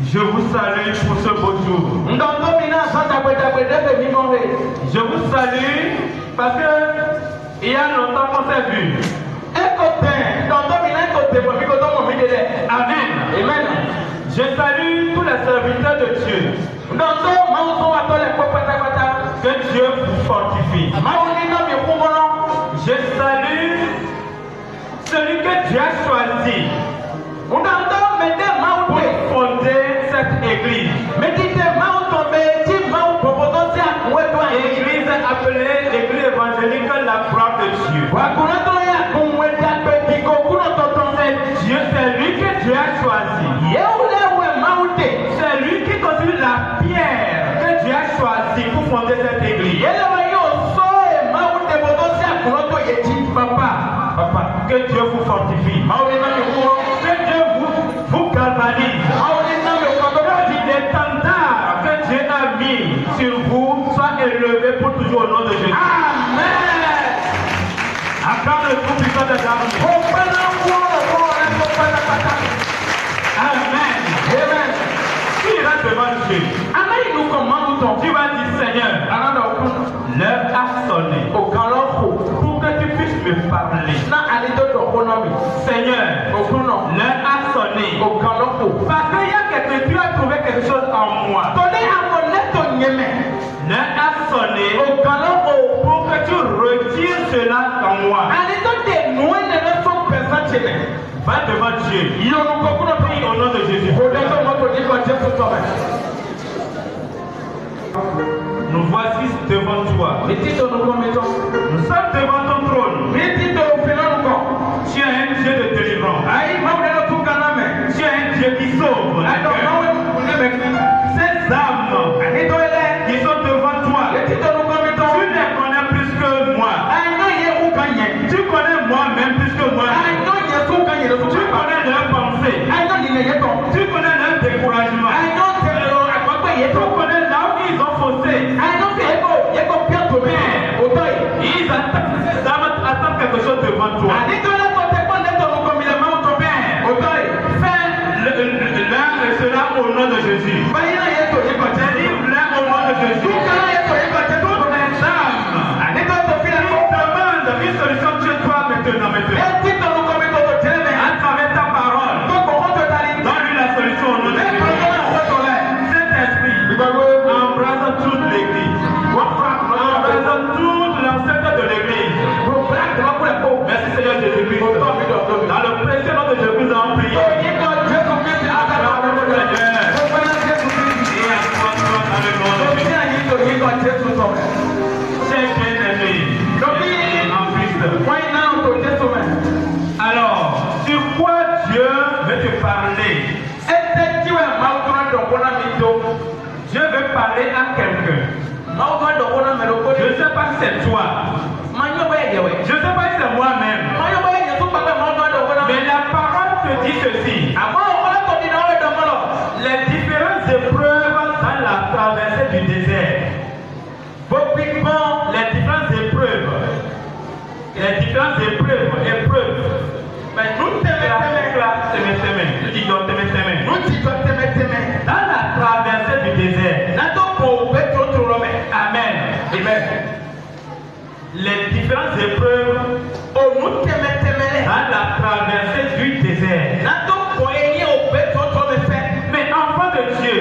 Je vous salue pour ce beau jour. Je vous salue parce que il y a longtemps qu'on s'est vu. Amen. Amen. Je salue tous les serviteurs de Dieu. Que Dieu vous fortifie. Je salue celui que Dieu a choisi pour fonder cette église. Église appelée l'église évangélique La Croix de Dieu. C'est lui que Dieu a choisi. C'est lui qui constitue la pierre que Dieu a choisi pour fonder cette église. Papa, que Dieu vous fortifie. Que Dieu vous galvanise. Que l'étendard que Dieu a mis sur vous soit élevé pour toujours au nom de Jésus. Amen. Acclame le tout puissant des armées. Amen. Amen. Tu iras devant Dieu. Tu vas dire Seigneur, l'heure a sonné pour que tu puisses me parler. Seigneur, l'heure a sonné parce qu'il y a quelque chose, tu as trouvé quelque chose en moi. L'heure a sonné pour que tu retires cela en moi. Va devant Dieu. Prie au nom de Jésus. Nous voici devant toi. Nous sommes devant ton trône. Tu es un Dieu de délivrance. Tu es un Dieu qui sauve. Ces âmes qui sont devant toi, tu les connais plus que moi. Tu connais moi-même plus que moi. Tu connais leurs pensées. Tu connais leur découragement. Tu connais là où ils ont faussé. Ils attendent quelque chose devant toi. Fais cela au nom de Jésus. Délivre-les au nom de Jésus. Toutes les âmes demandent une solution chez toi maintenant. À travers ta parole, donne-lui la solution au nom de Jésus. Saint-Esprit, embrasse toute l'église. Embrasse toute l'enceinte de l'église. Merci Seigneur Jésus-Christ. Dans le précieux nom de Jésus, nous avons prié. Alors, sur quoi Dieu veut te parler? Dieu veut parler à quelqu'un. Je ne sais pas si c'est toi. Je ne sais pas si c'est moi-même. Mais la parole te dit ceci. Les différentes épreuves dans la traversée du désert. Les différentes épreuves. Mais nous dans la traversée du désert. Amen. Amen. Les différentes épreuves dans la traversée du désert. Mais enfant de Dieu,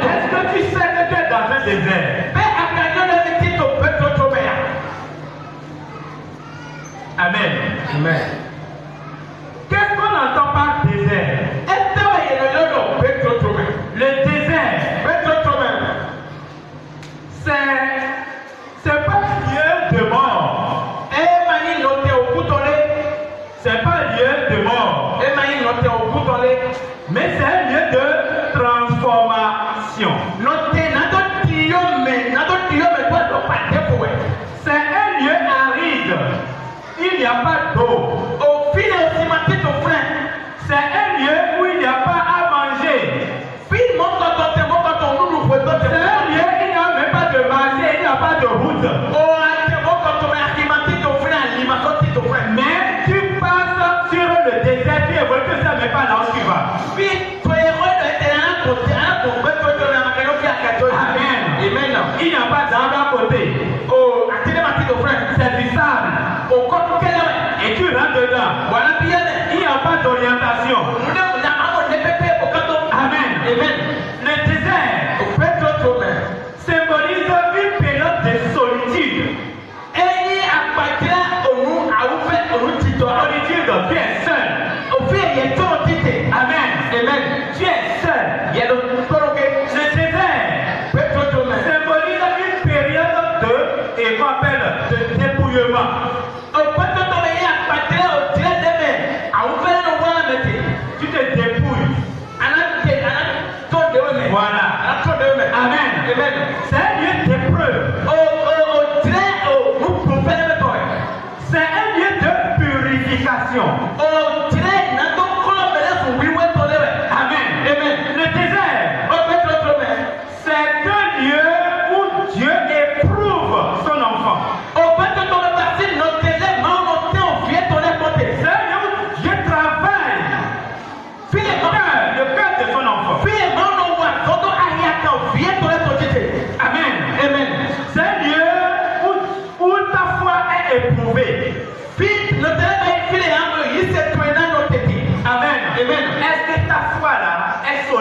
est-ce que tu sais que tu es dans un désert? Amen. Amen. Qu'est-ce qu'on entend par désert? Le désert, c'est pas lieu de mort. C'est pas lieu de mort. Mais c'est un lieu de transformation. C'est un lieu aride. Il n'y a pas d'eau.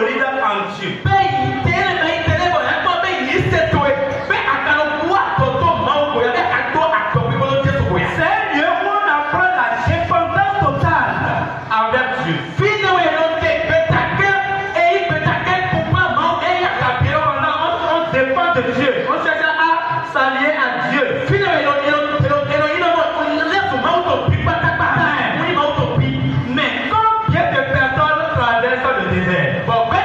solide en Dieu. C'est mieux qu'on apprend la dépendance totale envers Dieu. On dépend de Dieu. On cherche à s'allier à Dieu. Mais combien de personnes traversent le désert? Combien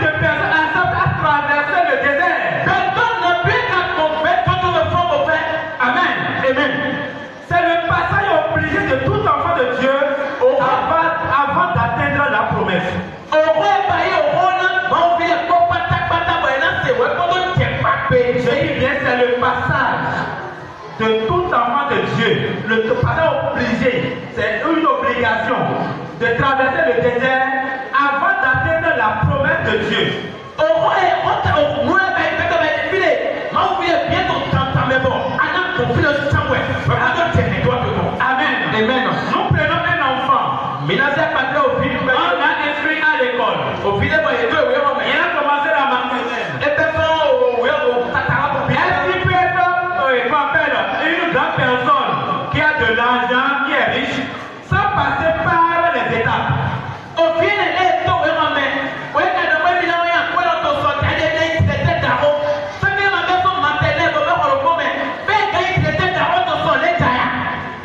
de personnes acceptent à traverser le désert? Amen. Amen. C'est le passage obligé de tout enfant de Dieu avant d'atteindre la promesse. Je dis bien, c'est le passage de tout enfant de Dieu. Le passage obligé, c'est une obligation de traverser le désert avant d'atteindre la promesse de Dieu. Amen. Amen. Nous prenons un enfant. On l'a inscrit à l'école. Il a commencé la maternelle. Est-ce qu'il peut être qu'on appelle une grande personne qui a de l'argent, qui est riche, sans passer par les étapes?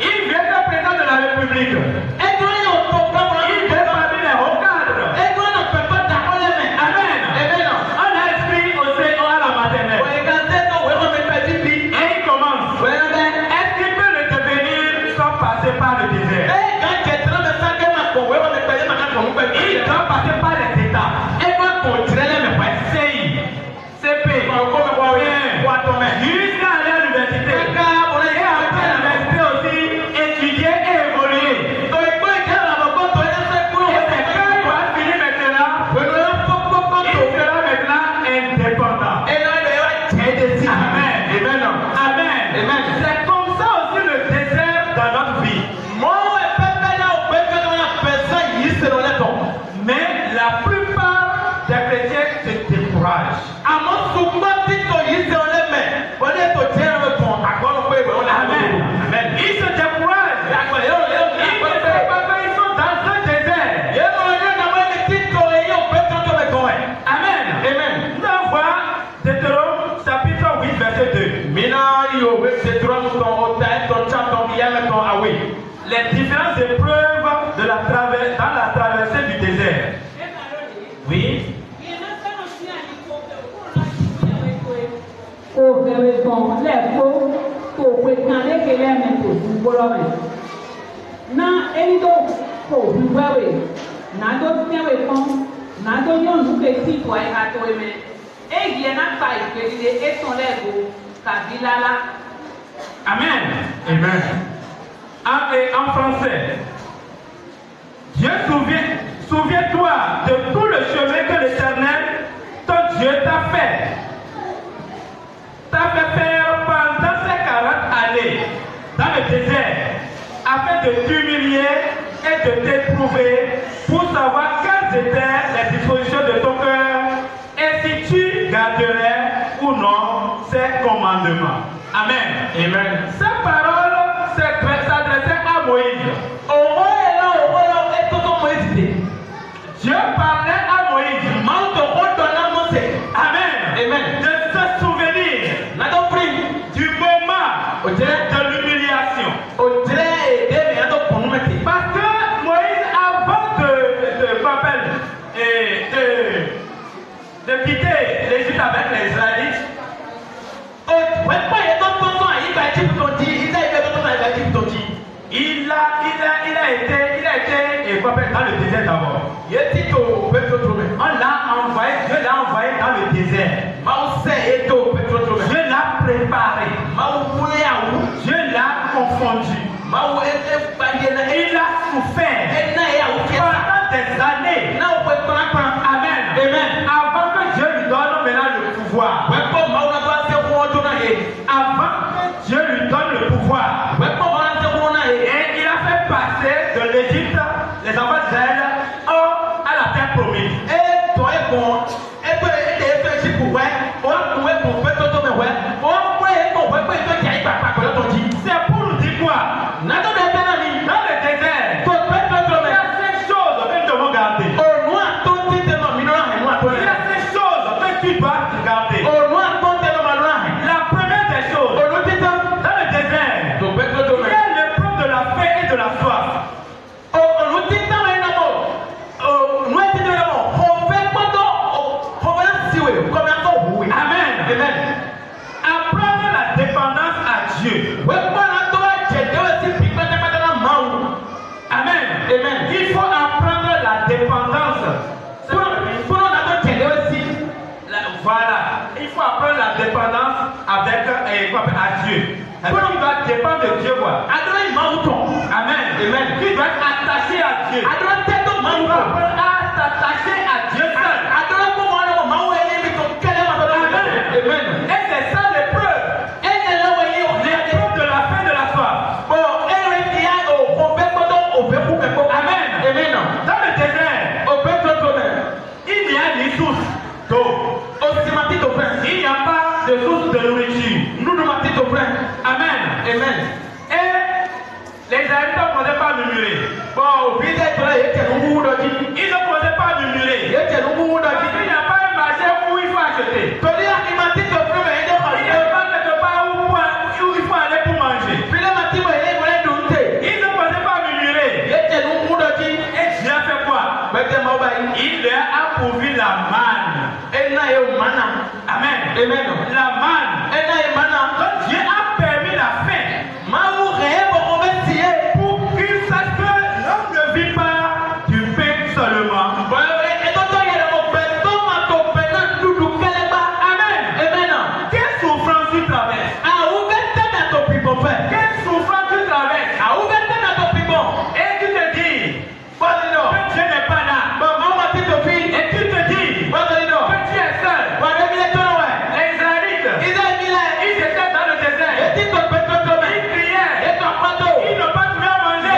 Il vient de président de la République. Il fait parmi les hauts cadres. Amen. On a inscrit au CO à la maternelle. Et il commence. Est-ce qu'il peut le devenir sans passer par le désert? Il doit passer par les étapes. CI, CP, jusqu'à aller à l'université. Et après l'université aussi, étudier et évoluer. Et c'est quand il va finir maintenant, il sera maintenant indépendant. Amen. C'est comme ça aussi le désert dans notre vie. Mais la plupart des chrétiens se découragent. Amen. Ils se découragent. Ils sont dans un désert. Amen. Nous allons voir Deutéronome chapitre 8 verset 2. Les différentes épreuves dans la traversée du désert. Oui. Amen. En français, Dieu souviens-toi de tout le chemin que l'Éternel, ton Dieu, t'a fait. T'a fait faire pendant ces 40 années dans le désert, afin de t'humilier et de t'éprouver pour savoir quelles étaient les dispositions de ton cœur et si tu garderais ou non ces commandements. Amen. Ces paroles s'adressaient à Moïse. Dieu parlait à Moïse. Amen. De se souvenir du moment de l'humiliation. Parce que Moïse, avant de quitter l'Égypte avec les Israélites, il a été dans le désert d'abord. Dieu l'a envoyé dans le désert. Dieu l'a préparé. Dieu l'a confondu. Il a souffert pendant des années. Amen. Avant que Dieu lui donne maintenant le pouvoir. Avant que Dieu lui donne le pouvoir. Et il a fait passer de l'Égypte les enfants d'Israël Voilà, il faut apprendre la dépendance avec Dieu. Pour tu dois dépendre de Dieu, quoi. Amen. Amen. Tu dois être attaché à Dieu. Tu dois apprendre à t'attacher à Dieu seul. Amen. Et c'est ça l'épreuve. L'épreuve de la faim de la soif. Amen. Amen. Dans le désert, il y a des sources d'eau. Il n'y a pas de source de nourriture. Amen. Amen. Et les habitants ne pouvaient pas murmurer. Ils ne pouvaient pas murmurer. Parce qu'il n'y a pas un marché où il faut acheter. Il n'y a pas quelque part où il faut aller pour manger. Ils ne pouvaient pas murmurer. Et Dieu a fait quoi? Il leur a pourvu la manne. Amen. Amen. La manne. Donc Dieu a permis la faim. Pour qu'ils sachent que l'homme ne vit pas du pain seulement. Amen. Amen. Quelle souffrance tu traverses? Quelle souffrance tu traverses? Et tu te dis que Dieu n'est pas là. Et tu te dis que tu es seul. Les Israélites, ils étaient dans le désert. Ils criaient. Ils n'ont pas trouvé à manger.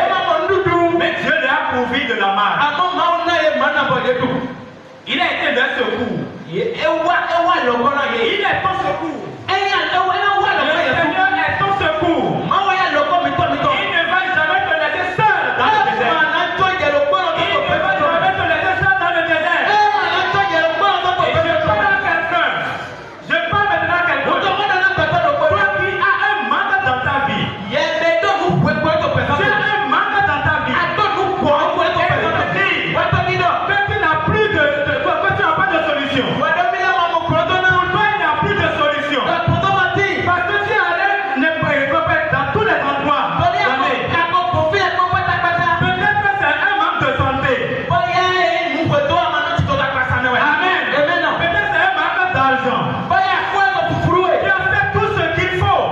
Mais Dieu leur a pourvu de la manne. Il a été d'un secours. Il est ton secours. Le Seigneur est ton secours. Il ne va jamais te laisser seul dans le désert. Il ne va jamais te laisser seul dans le désert. Et je parle maintenant à quelqu'un. Toi qui as un mandat dans ta vie. Tu as un mandat dans ta vie. Que tu n'as plus que tu n'as pas de solution. Pour toi, il n'y a plus de solution. Parce que tu es allé dans tous les endroits. Peut-être que c'est un manque de santé. Amen. Peut-être c'est un manque d'argent. Tu as fait tout ce qu'il faut.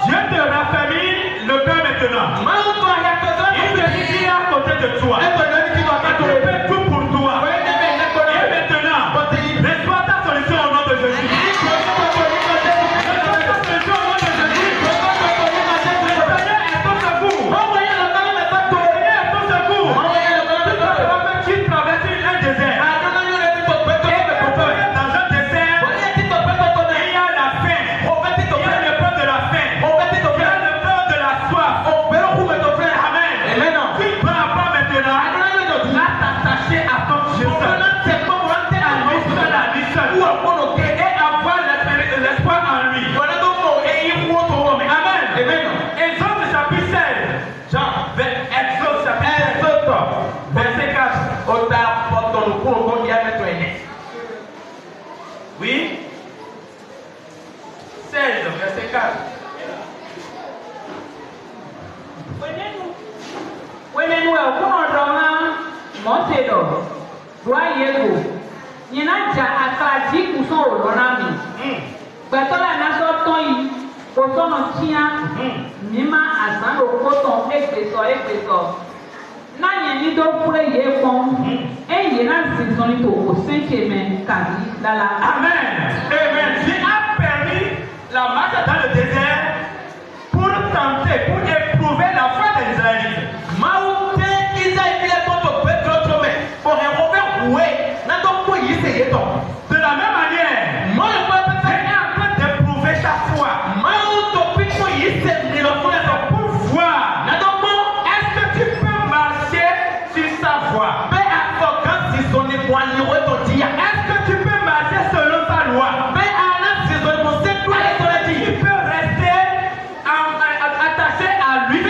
Dieu te raffermit le cœur maintenant. Il te dit qu'il est à côté de toi. Il fait tout pour toi. Et maintenant, reçois ta solution au nom de Jésus. Reçois ta solution au nom de Jésus. Le Seigneur est ton secours. Le Seigneur est ton secours. Tu traverses un désert. Dans un désert, il y a la faim. Il y a le peur de la faim. Il y a le peur de la soif. Amen. Tu dois apprendre maintenant à t'attacher à ton Dieu seul. À lui seul. Et avoir l'espoir en lui. Amen. Exode chapitre 16. Exode chapitre 16. Verset 4. Oui. 16, verset 4. Gbẹ̀tọ́lá iná sọ́tọ́ yìí kò sọ́nà tíá mímá àsán òkótó égbèsọ. Náà yẹn ní tó kúrẹ́ yé pọ́n èyí náà sì sọ ní tòkó sékè mẹ́ kàdí lálá. Amen. Amen. Dieu a permis la marche dans le désert pour tenter, pour éprouver la foi des Israélites. De la même manière, Dieu est en train d'éprouver ta foi. Pour voir, est-ce que tu peux marcher sur sa voie? Est-ce que tu peux marcher selon sa loi? Tu peux rester attaché à lui.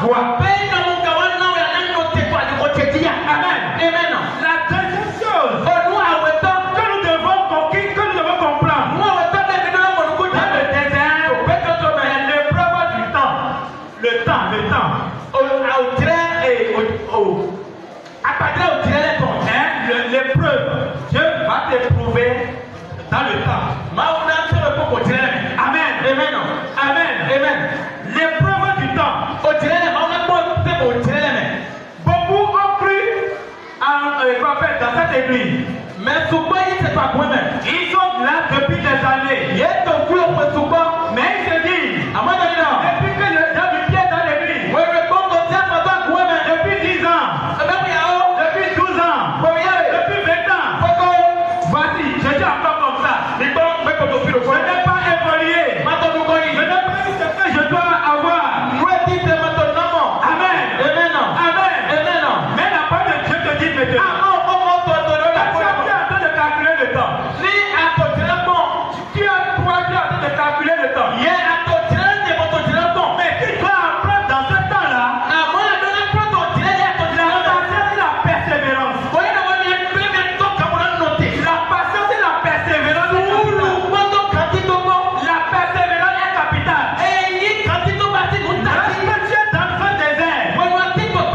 voix. Amen. Amen. La deuxième chose que nous devons comprendre dans le désert, l'épreuve du temps. Le temps. L'épreuve, Dieu va t'éprouver dans le temps. Amen. Amen. Amen. Amen. L'épreuve du temps. Beaucoup ont cru en prophète dans cette église. Mais ils sont là depuis des années. Mais ils se disent, depuis que j'ai mis pied dans l'église, depuis 10 ans, depuis 12 ans, depuis 20 ans, voici, je suis encore comme ça. Je n'ai pas évolué. Je n'ai pas eu ce que je dois avoir. Amen. Amen. Amen. Mais la parole de Dieu te dit maintenant. Tu es en train de calculer le temps. Tu es en train de calculer le temps. Mais tu dois apprendre dans ce temps-là la persévérance. La patience et la persévérance. La persévérance est capitale. Lorsque tu es dans ce désert,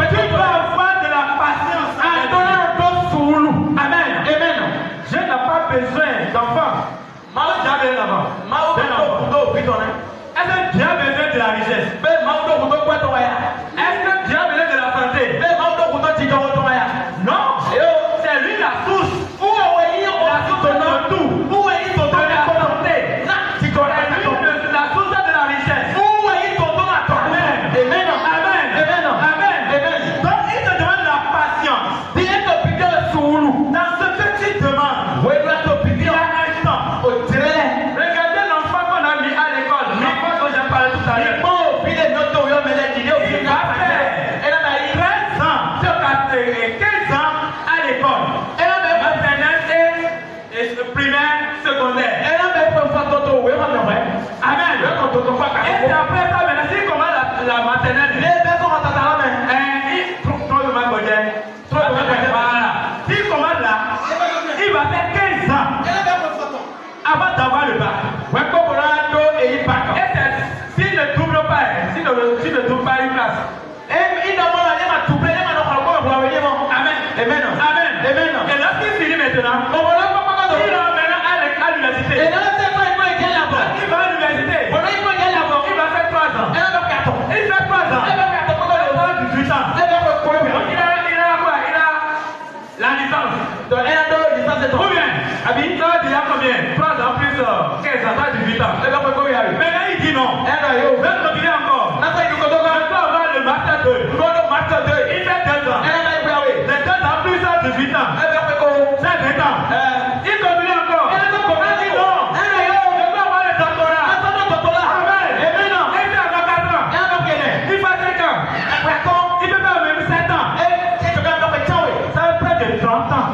tu dois avoir de la patience. Amen. Amen. Je n'ai pas besoin d'enfants. Est-ce que Dieu a besoin de la richesse? Est-ce que Dieu a besoin de la santé? Non. C'est lui la source. La source de tout. De la santé. La source de la richesse. Amen. Amen. Amen. Donc il te demande la patience. Dans ce que tu demandes, il y a un temps. Regardez l'enfant qu'on a mis à l'école. L'enfant dont j'ai parlé tout à l'heure. Il va faire 13 ans, 15 ans à l'école. Maternelle et primaire, secondaire. Amen. Et c'est après ça, maintenant, s'il commence la maternelle, s'il commence là, il va faire 15 ans avant d'avoir le bac. Et s'il ne double pas, s'il ne double pas une classe, Amen. Amen. Amen. Et lorsqu'il finit maintenant, il va maintenant à l'université. Il va à l'université. Il va faire 3 ans. Il fait 3 ans. Il a 18 ans. Il a quoi? Il a la licence. Ou bien, il a combien? 3 ans plus 15 ans, 18 ans. Maintenant il dit non. Je vais continuer encore. Je dois avoir le master 2. Il fait 2 ans. Les 2 ans plus 18 ans. C'est 20 ans. Il continue encore. Il dit non. Je dois avoir le doctorat. Amen. Il fait encore 4 ans. Il fait 5 ans. Il peut faire même 7 ans. Ça fait près de 30 ans.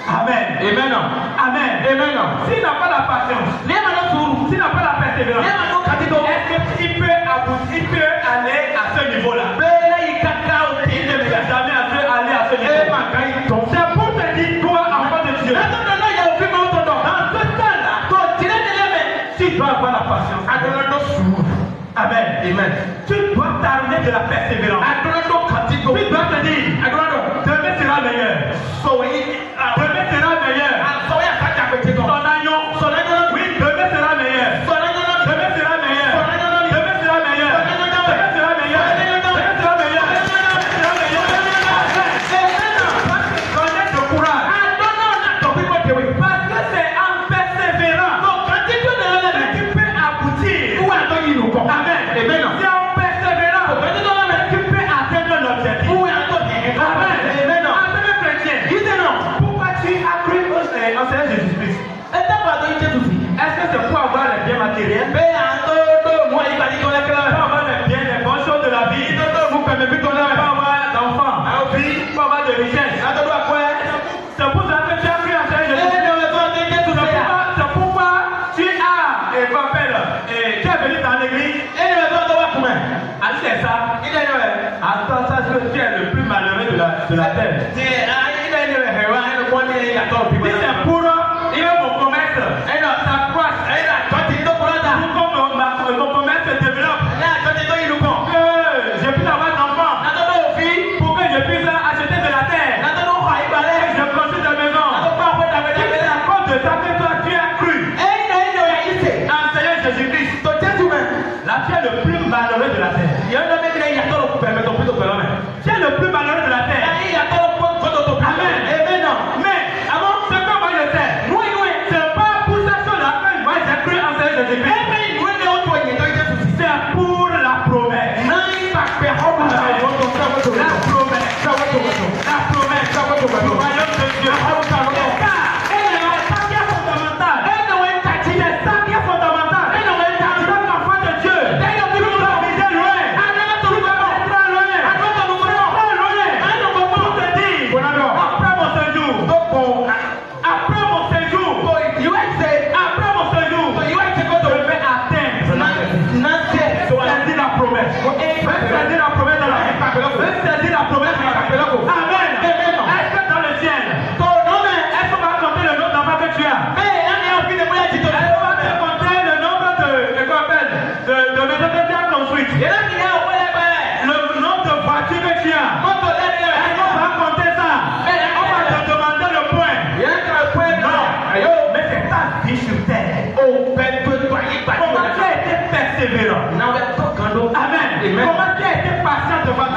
Amen. Amen. Amen. S'il n'a pas la patience, s'il n'a pas la persévérance, est-ce qu'il peut aller à ce niveau-là? Il ne peut jamais aller à ce niveau-là. C'est pour te dire, toi, enfant de Dieu, dans ce temps-là, tu dois avoir la patience. Amen. Tu dois t'armer de la persévérance. Tu dois te dire, demain sera meilleur. Demain sera meilleur. Oui, demain sera meilleur. Demain sera meilleur. Demain sera meilleur. Demain sera meilleur. Connais le courage. Parce que c'est en persévérant que tu peux aboutir. Amen. C'est en persévérant que tu peux atteindre l'objectif. malheureux de la terre. Tu es le plus malheureux de la terre. Amen. Mais avant, c'est pas moi je sais. C'est pas pour cette chose-là que moi j'ai cru en Jésus-Christ. C'est pour la promesse. La promesse. Le royaume de Dieu. Comment tu as été patient devant Dieu?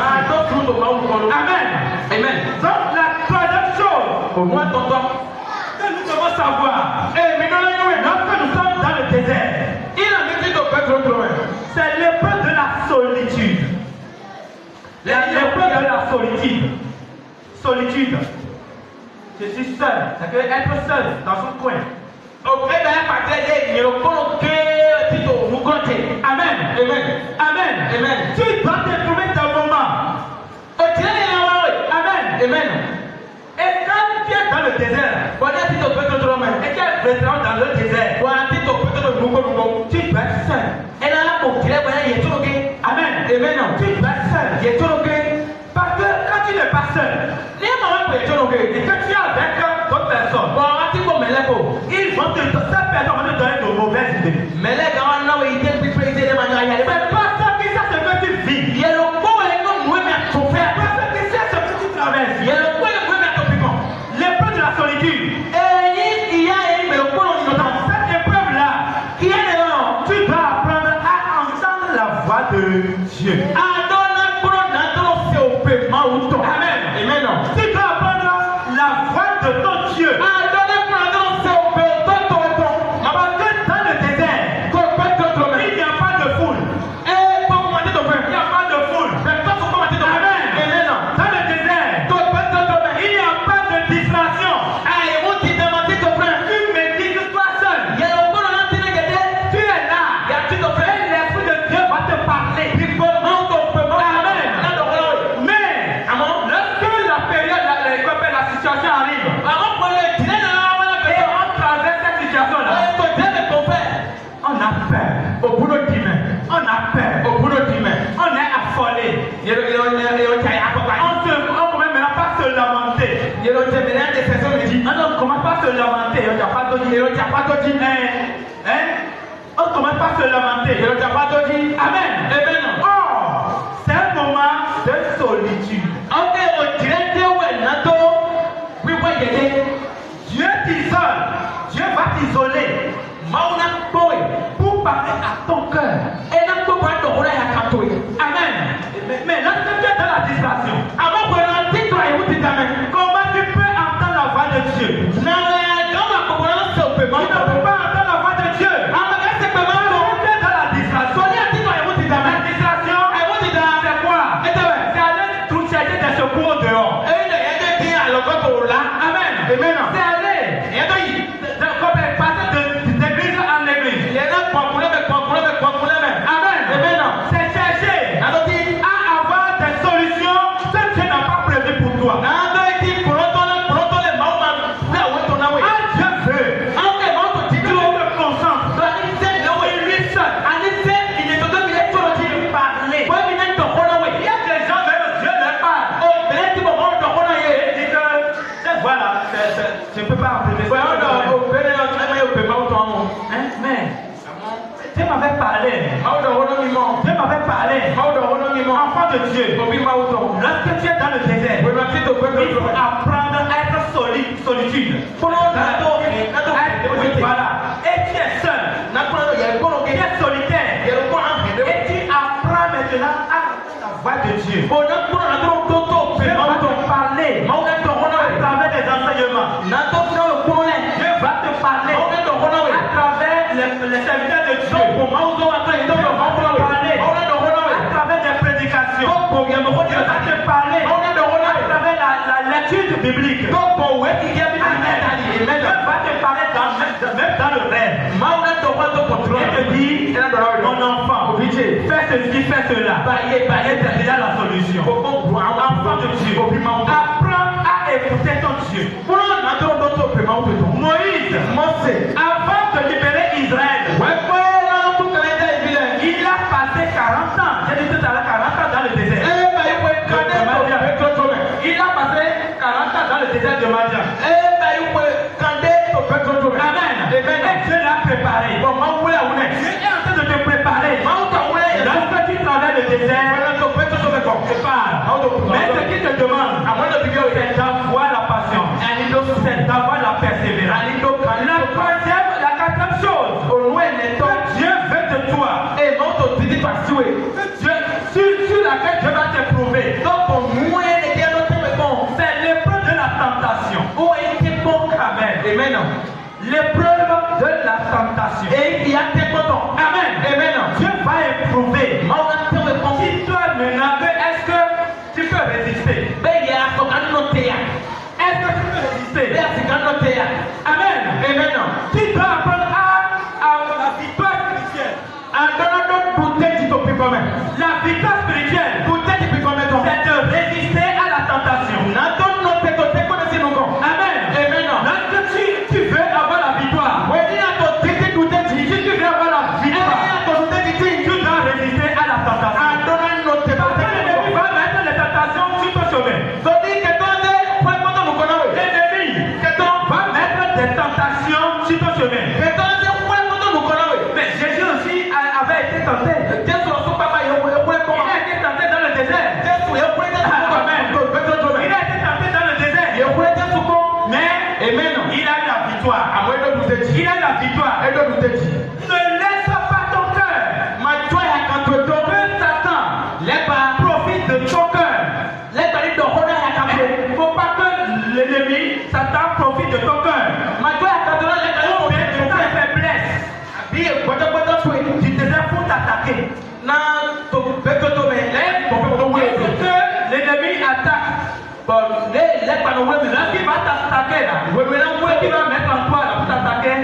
Amen. Donc la troisième chose que nous devons savoir, lorsque nous sommes dans le désert, c'est l'épreuve de la solitude. L'épreuve de la solitude. Je suis seul. C'est que être seul dans son coin. Amen. Tu dois te trouver ton moment. Amen. Et quand tu es dans le désert, et tu es vétéran dans le désert, tu dois être seul. Amen. Tu dois être seul. Parce que quand tu n'es pas seul, et que tu es avec d'autres personnes, ils vont te donner de mauvaises idées. C'est pas ça qui sait ce que tu vis. C'est pas ça qui sait ce que tu traverses. L'épreuve de la solitude. Dans cette épreuve-là, tu dois apprendre à entendre la voix de Dieu. Amen. Tu dois apprendre la voix de ton Dieu. Dans le désert, il n'y a pas de foule. Amen. Dans le désert, il n'y a pas de distraction. Tu médites toi seul. Tu es là. Et l'Esprit de Dieu va te parler. Amen. Mais lorsque la période, la situation arrive, et on traverse cette situation-là, on a peur au boulot d'humain. On est affolé. On ne peut même pas se lamenter. On ne commence pas à se lamenter. On ne commence pas à se lamenter. Amen. Or, c'est un moment de solitude. Dieu t'isole. Dieu va t'isoler pour parler à ton cœur. Amen. Mais lorsque tu es dans la distraction, comment tu peux entendre la voix de Dieu? Tu ne peux pas entendre la voix de Dieu. Lorsque tu es dans la distraction, de Dieu. Je vais te parler à travers des enseignements. Dieu va te parler à travers les serviteurs de Dieu. Je vais te parler à travers des prédications. Dieu va te parler à travers la lecture biblique. Dieu va te parler même dans le rêve. Il te dit, mon enfant, fais ceci, fais cela. Et c'est déjà la solution. Enfant de Dieu, apprends à écouter ton Dieu. Moïse, avant de libérer Israël, il a passé 40 ans. J'ai dit tout à l'heure 40 ans dans le désert. Il a passé 40 ans dans le désert de Madian. Amen. Et Dieu l'a préparé. Dieu est en train de te préparer. Lorsque tu traverses le désert, tu pars. Mais ce qu'il te demande, c'est d'avoir la patience. C'est d'avoir la persévérance. La quatrième chose que Dieu veut de toi, sur laquelle Dieu va t'éprouver, c'est l'épreuve de la tentation. Amen. L'épreuve de la tentation. Amen. Dieu va éprouver. Si toi maintenant, est-ce que tu peux résister? Est-ce que tu peux résister? Amen. Tu dois apprendre à la victoire spirituelle. La victoire spirituelle, c'est de résister à la tentation. Amen. Lorsque tu veux avoir la victoire, si tu veux avoir la victoire, tu dois résister à la tentation. Parce que l'ennemi va mettre les tentations sur ton chemin. L'ennemi va mettre des tentations sur ton chemin. Mais Jésus aussi avait été tenté. Il a été tenté dans le désert. Amen. Il a été tenté dans le désert. Mais il a la victoire. Il a la victoire. Ne laisse pas ton cœur. Que Satan profite de ton cœur. Il ne faut pas que l'ennemi, Satan, profite de ton cœur. Ou bien de ta faiblesse. Tu désires pour t'attaquer. Que l'ennemi attaque. Lorsqu'il va t'attaquer, qu'il va mettre en toi pour t'attaquer,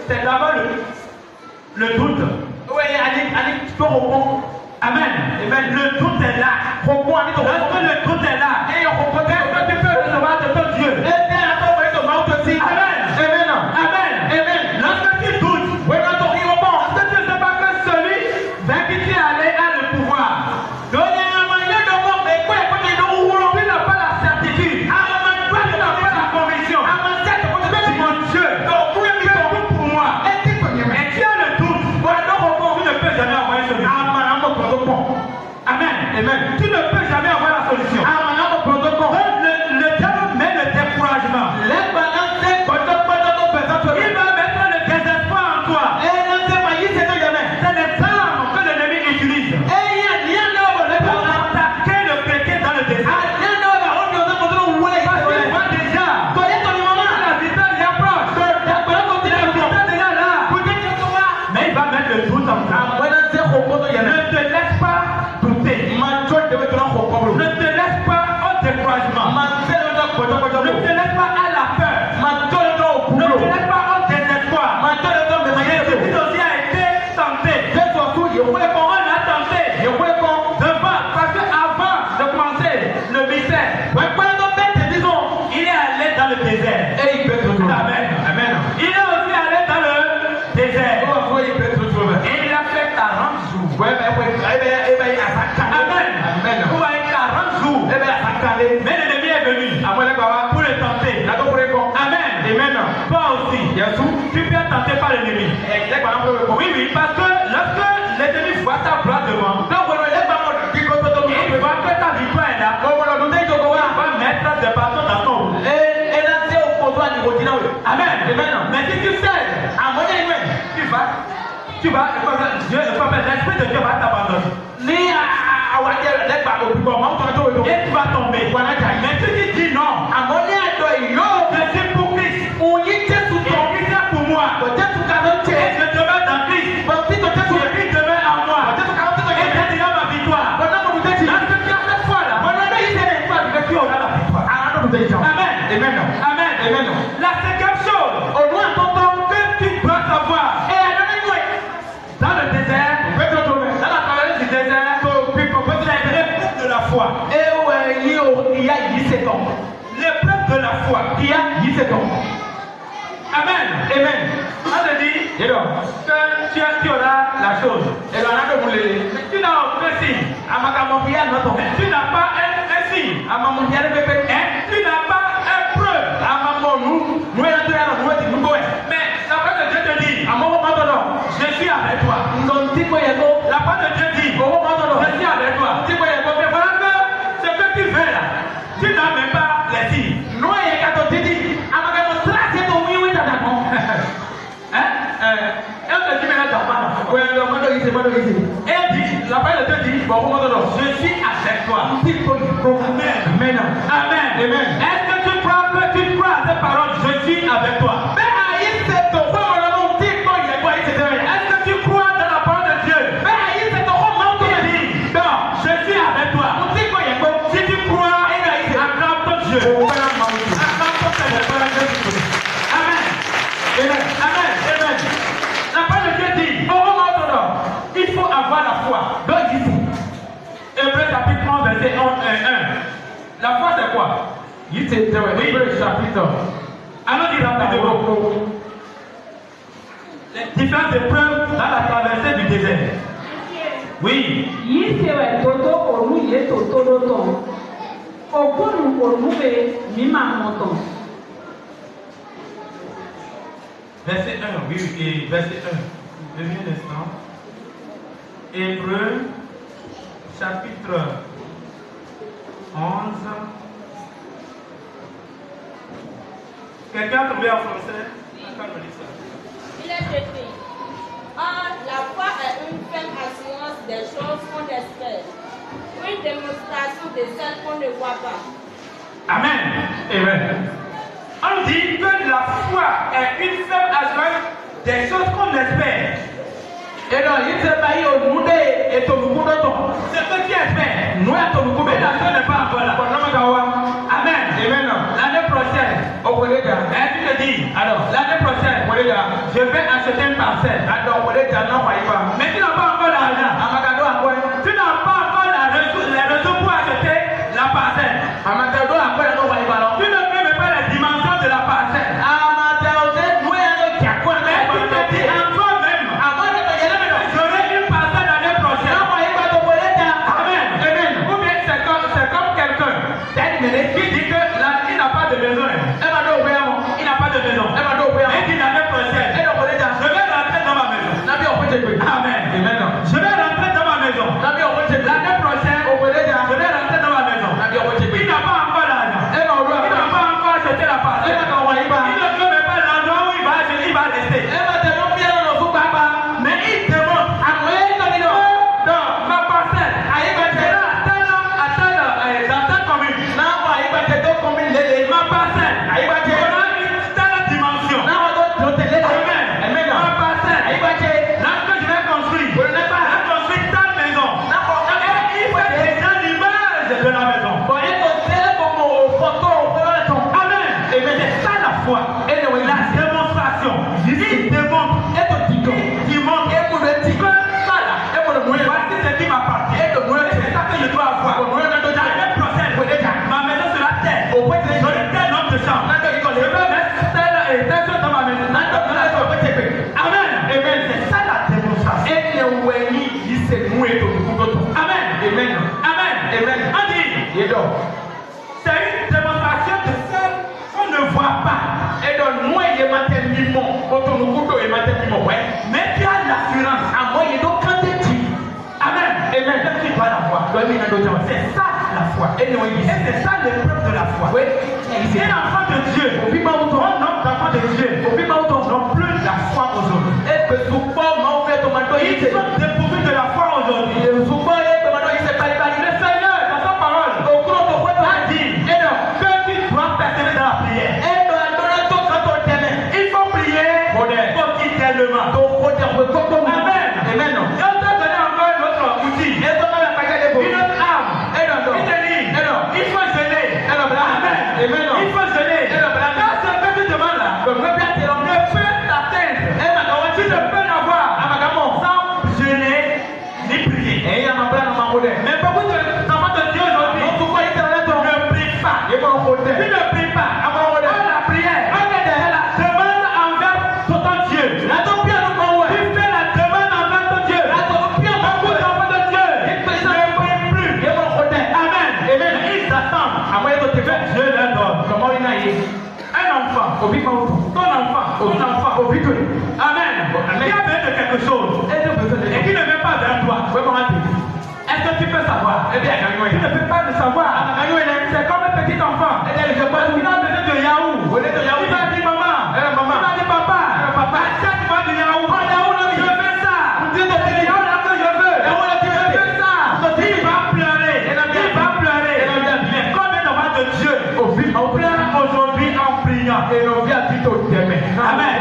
c'est d'abord le doute. Amen. Le doute est là. Lorsque le doute est là, qu'est-ce que tu peux recevoir de ton Dieu? Amen. Lorsque tu doutes, est-ce que tu ne sais pas que celui vers qui tu es allé a le pouvoir? Tu n'as pas la certitude. Tu n'as pas la conviction. Mon Dieu, tu es tout pour moi. Et tu as le doute. Tu ne peux jamais avoir une solution. Amen. Tu ne peux jamais avoir la solution. Le diable met le découragement. Il va mettre le désespoir en toi. C'est les armes que l'ennemi utilise pour attaquer le chrétien dans le désert. Parce qu'il voit déjà la victoire est approche. La victoire est déjà là. Mais il va mettre le doute en toi. Ne te laisse pas douter. Ne te laisse pas au découragement. Ne te laisse pas à la peur. Ne te laisse pas au désespoir. Jésus aussi a été tenté. On l'a tenté devant. Parce qu'avant de commencer le mystère, il est allé dans le désert. Amen. Il est aussi allé dans le désert. Et il a fait 40 jours. Amen. Vous voyez 40 jours. Mais l'ennemi est venu pour le tenter. Amen. Toi aussi, tu peux être tenté par l'ennemi. Oui, parce que lorsque l'ennemi voit ta place devant, il voit que ta victoire est là, il va mettre des bâtons dans ton roue. Amen. Mais si tu sais, tu vas, l'esprit de Dieu va t'abandonner. Et tu vas tomber. Mais tu dis non. Je suis pour Christ. Et Christ est pour moi. Et je demeure dans Christ. Et Christ demeure en moi. Et j'ai déjà ma victoire. Lorsque tu as cette foi-là, tu auras la victoire. Amen. Amen. La cinquième chose que tu dois savoir, dans le désert, dans la traversée du désert, c'est l'épreuve de la foi. L'épreuve de la foi. Amen. On te dit que tu auras la chose. Mais tu n'as aucun signe. Tu n'as pas un signe. Tu n'as pas un preuve. Mais la parole de Dieu te dit, je suis avec toi. La parole de Dieu dit, je suis avec toi. Mais voilà que ce que tu fais là, tu n'as même pas les signes. Et on te dit maintenant, et elle dit, la parole de Dieu dit, je suis avec toi. Amen. Est-ce que tu crois à cette parole, je suis avec toi? Est-ce que tu crois dans la parole de Dieu? Il dit, non, je suis avec toi. Si tu crois, acclame ton Dieu. Acclame ton Seigneur. Amen. La parole de Dieu dit, il faut avoir la foi. Donc ici, Hébreux chapitre 11, verset 1. La foi c'est quoi? Hébreux chapitre. Allons dire rapidement. Les différentes épreuves dans la traversée du désert. Oui. Verset 1, oui, verset 1. Demi un instant. Hébreux, chapitre 11. Quelqu'un a trouvé en français? Il est écrit. Or, la foi est une ferme assurance des choses qu'on espère, une démonstration de celles qu'on ne voit pas. Amen. On dit que la foi est une ferme assurance des choses qu'on espère. Et donc, il se paye au monde et au monde. C'est ce qui est fait. Nous, à ton monde, la chose n'est pas encore là. Amen. L'année prochaine, tu te dis, alors, l'année prochaine, je vais acheter une parcelle. Mais tu n'as pas encore l'argent. Tu n'as pas encore les ressources pour acheter la parcelle. Tu ne peux même pas les dimensions de la parcelle. Mais tu te dis en toi-même, j'aurai une parcelle l'année prochaine. Amen. Ou bien c'est comme quelqu'un qui dit que il n'a pas de maison. Il n'a pas de maison. Il dit l'année prochaine, je vais rentrer dans ma maison. Amen. Je vais rentrer dans ma maison. L'année prochaine, je vais rentrer dans ma maison. Il n'a pas encore l'argent. Il n'a pas encore acheté la parcelle. Il ne peut même pas l'endroit où il va rester. Mais il demande dans ma parcelle. Dans ta commune. Ma parcelle. Dans la dimension. Amen. Ma parcelle. Là que je vais construire. Je vais construire ta maison. Et il fait déjà l'image de la maison. Amen. C'est ça la foi. La démonstration. Il démontre. Il montre que ça là. Voici ce qui m'appartient. C'est ça que je dois avoir. L'année prochaine, ma maison sera telle. J'aurai tel nombre de chambres. Je vais mettre telle chose dans ma maison. Amen. C'est ça la démonstration. Amen. On dit, c'est une démonstration de celle qu'on ne voit pas. Mais tu as l'assurance. Amen. Tu dois la voir. C'est ça la foi. Et c'est ça l'épreuve de la foi. Et l'enfant de Dieu, l'enfant de Dieu, n'ont plus la foi aujourd'hui. Ils sont dépourvus de la foi aujourd'hui. Le Seigneur, dans ton enfant, Amen. Qui a besoin de quelque chose et qui ne veut pas vers toi. Est-ce que tu peux savoir? Tu ne peux pas le savoir. C'est comme un petit enfant. Il a besoin de Yahoo. Il va dire maman. Il va dire papa. Achète moi du Yahoo. Je veux ça. Yahoo là que je veux. Je veux ça. Il va pleurer. Mais combien d'enfants de Dieu pleurent aujourd'hui en priant? Amen.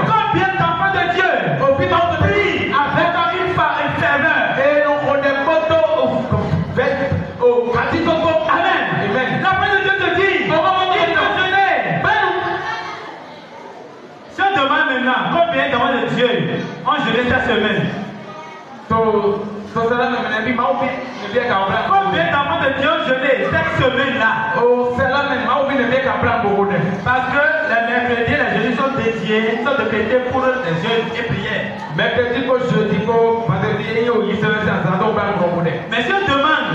Combien d'enfants de Dieu prient avec une ferveur? Amen. La parole de Dieu te dit, il faut jeûner. Si on demande maintenant, combien d'enfants de Dieu ont jeûné cette semaine? Combien d'enfants de Dieu ont jeûné cette semaine-là? Parce que les mercredis et les jeudis sont dédiés pour les jeûnes et prières. Mais si on demande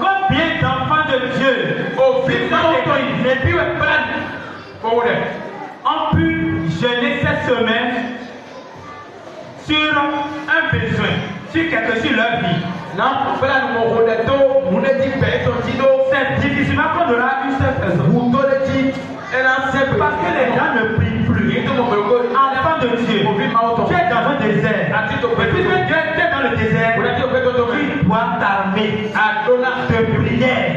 combien d'enfants de Dieu ont pu jeûner cette semaine sur un besoin, sur leur vie, c'est difficilement qu'on aura une seule personne. Parce que les gens ne prient plus. Enfant de Dieu, tu es dans un désert. Et puisque Dieu est dans le désert, tu dois t'armer de prière.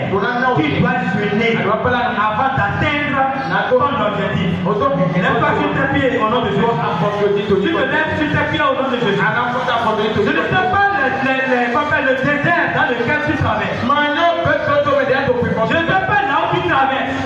Tu dois jeûner avant d'atteindre ton objectif. Lève-toi sur tes pieds au nom de Jésus. Tu te lèves sur tes pieds au nom de Jésus. Je ne sais pas le désert dans lequel tu traverses. Je ne sais pas là où tu traverses.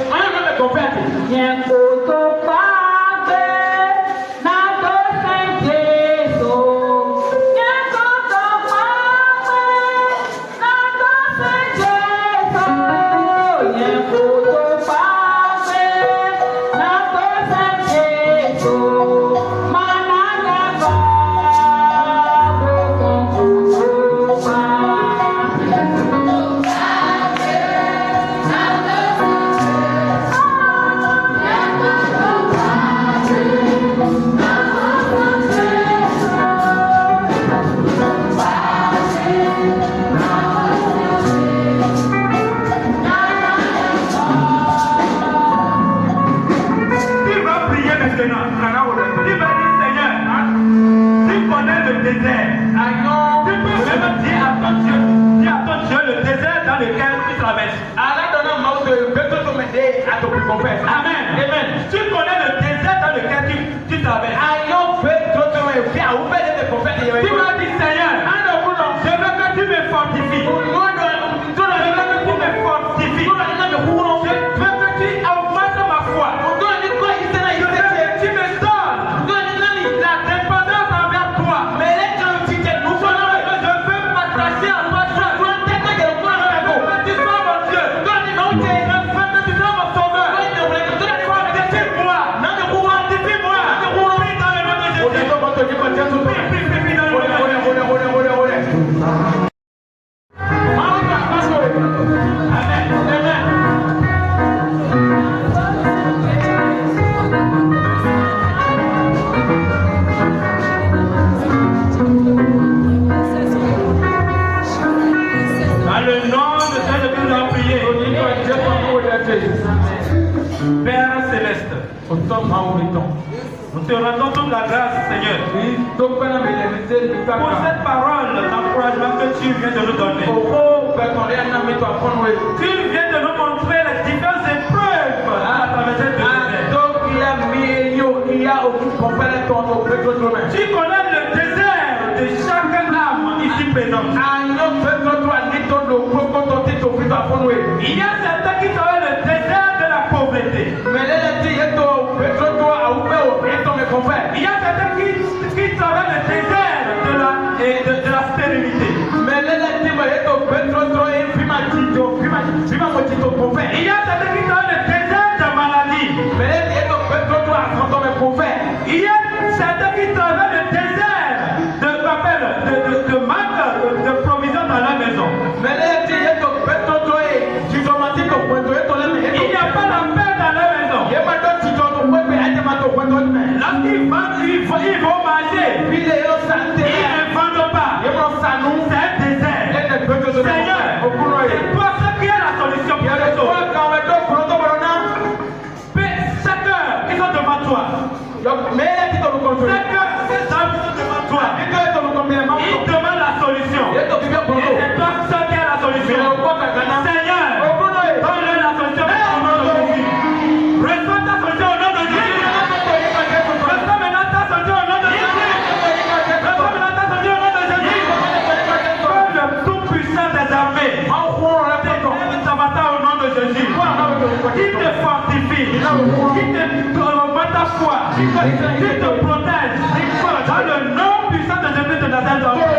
Amen. Tu connais le désert dans lequel tu traverses. Tu m'as dit, Seigneur, je veux que tu me fortifies. Je veux que tu me fortifies. Je veux que tu augmentes ma foi. Je veux que tu me donnes la dépendance envers toi. Je veux m'attacher à toi. Tu sois mon Dieu. Tu sois mon sauveur. Fortifie-moi. Fortifie-moi. Prie dans le nom de Jésus. Prie dans le nom de Jésus. Père céleste, nous te rendons toute la grâce, Seigneur, pour cette parole d'encouragement que tu viens de nous donner. Tu viens de nous montrer les différentes épreuves à travers cette désert. Tu connais le désert de chaque âme ici présente. Il y a certains qui travaillent le désert de la pauvreté. Il y a certains qui travaillent le désert de la stérilité. Il y a certains qui travaillent le désert de maladie. Il y a certains qui travaillent le désert de manque de provision dans la maison. Il n'y a pas la paix dans la maison. ils vont marcher. Ils ne vendent pas. C'est un désert. Seigneur, c'est toi seul qui a la solution pour les choses. Chacun, ils sont devant toi. Chacun, ces hommes sont devant toi. Ils demandent la solution. Et c'est toi seul qui a la solution. Seigneur, donne-leur la solution au nom de Jésus. Reçois ta solution au nom de Jésus. Reçois maintenant ta solution au nom de Jésus. Reçois maintenant ta solution au nom de Jésus. Que le tout-puissant des armées t'élève ta bataille au nom de Jésus. Qui te fortifie, qui te met ta foi, qui te protège. Dans le nom puissant de Jésus de Nazareth.